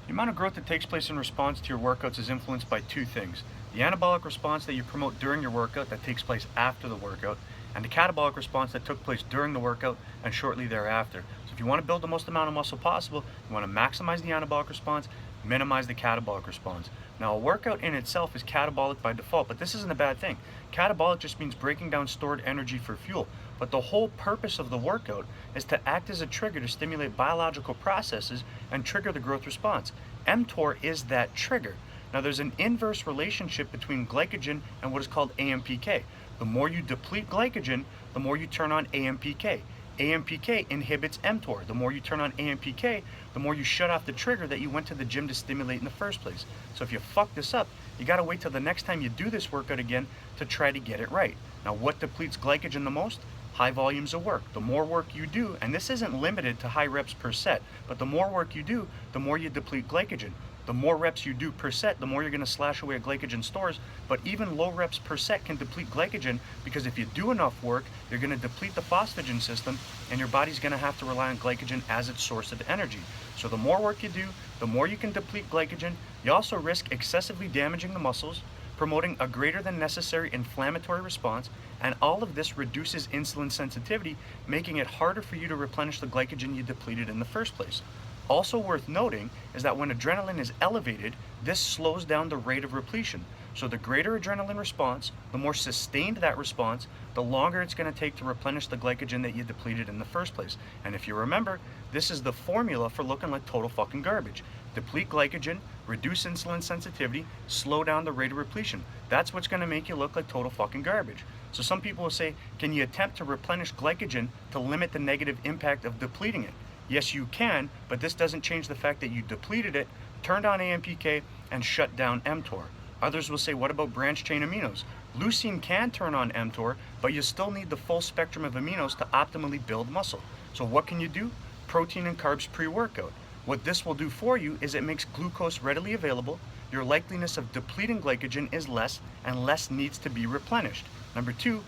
The amount of growth that takes place in response to your workouts is influenced by two things. The anabolic response that you promote during your workout that takes place after the workout, and the catabolic response that took place during the workout and shortly thereafter. So if you want to build the most amount of muscle possible, you want to maximize the anabolic response, minimize the catabolic response. Now, a workout in itself is catabolic by default, but this isn't a bad thing. Catabolic just means breaking down stored energy for fuel. But the whole purpose of the workout is to act as a trigger to stimulate biological processes and trigger the growth response. mTOR is that trigger. Now, there's an inverse relationship between glycogen and what is called AMPK. The more you deplete glycogen, the more you turn on AMPK. AMPK inhibits mTOR. The more you turn on AMPK, the more you shut off the trigger that you went to the gym to stimulate in the first place. So if you fuck this up, you gotta wait till the next time you do this workout again to try to get it right. Now, what depletes glycogen the most? High volumes of work. The more work you do, and this isn't limited to high reps per set, but the more work you do, the more you deplete glycogen. The more reps you do per set, the more you're going to slash away at glycogen stores, but even low reps per set can deplete glycogen, because if you do enough work, you're going to deplete the phosphagen system, and your body's going to have to rely on glycogen as its source of energy. So the more work you do, the more you can deplete glycogen. You also risk excessively damaging the muscles, promoting a greater than necessary inflammatory response, and all of this reduces insulin sensitivity, making it harder for you to replenish the glycogen you depleted in the first place. Also worth noting is that when adrenaline is elevated, this slows down the rate of repletion. So the greater adrenaline response, the more sustained that response, the longer it's going to take to replenish the glycogen that you depleted in the first place. And if you remember, this is the formula for looking like total fucking garbage. Deplete glycogen, reduce insulin sensitivity, slow down the rate of repletion. That's what's going to make you look like total fucking garbage. So some people will say, can you attempt to replenish glycogen to limit the negative impact of depleting it? Yes, you can, but this doesn't change the fact that you depleted it, turned on AMPK, and shut down mTOR. Others will say, what about branched chain aminos? Leucine can turn on mTOR, but you still need the full spectrum of aminos to optimally build muscle. So what can you do? Protein and carbs pre-workout. What this will do for you is it makes glucose readily available, your likeliness of depleting glycogen is less, and less needs to be replenished. Number two,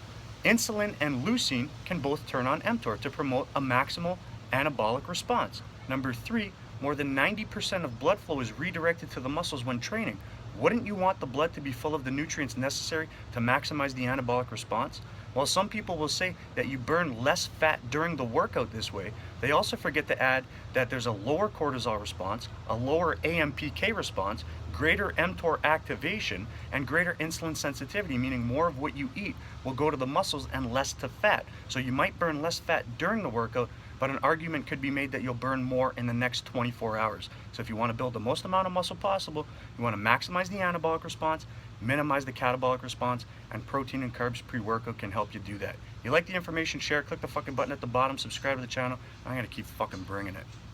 insulin and leucine can both turn on mTOR to promote a maximal anabolic response. Number three, more than 90% of blood flow is redirected to the muscles when training. Wouldn't you want the blood to be full of the nutrients necessary to maximize the anabolic response? While some people will say that you burn less fat during the workout this way, they also forget to add that there's a lower cortisol response, a lower AMPK response, greater mTOR activation, and greater insulin sensitivity, meaning more of what you eat will go to the muscles and less to fat. So you might burn less fat during the workout, but an argument could be made that you'll burn more in the next 24 hours. So if you want to build the most amount of muscle possible, you want to maximize the anabolic response, minimize the catabolic response, and protein and carbs pre-workout can help you do that. You like the information, share, click the fucking button at the bottom, subscribe to the channel. I'm going to keep fucking bringing it.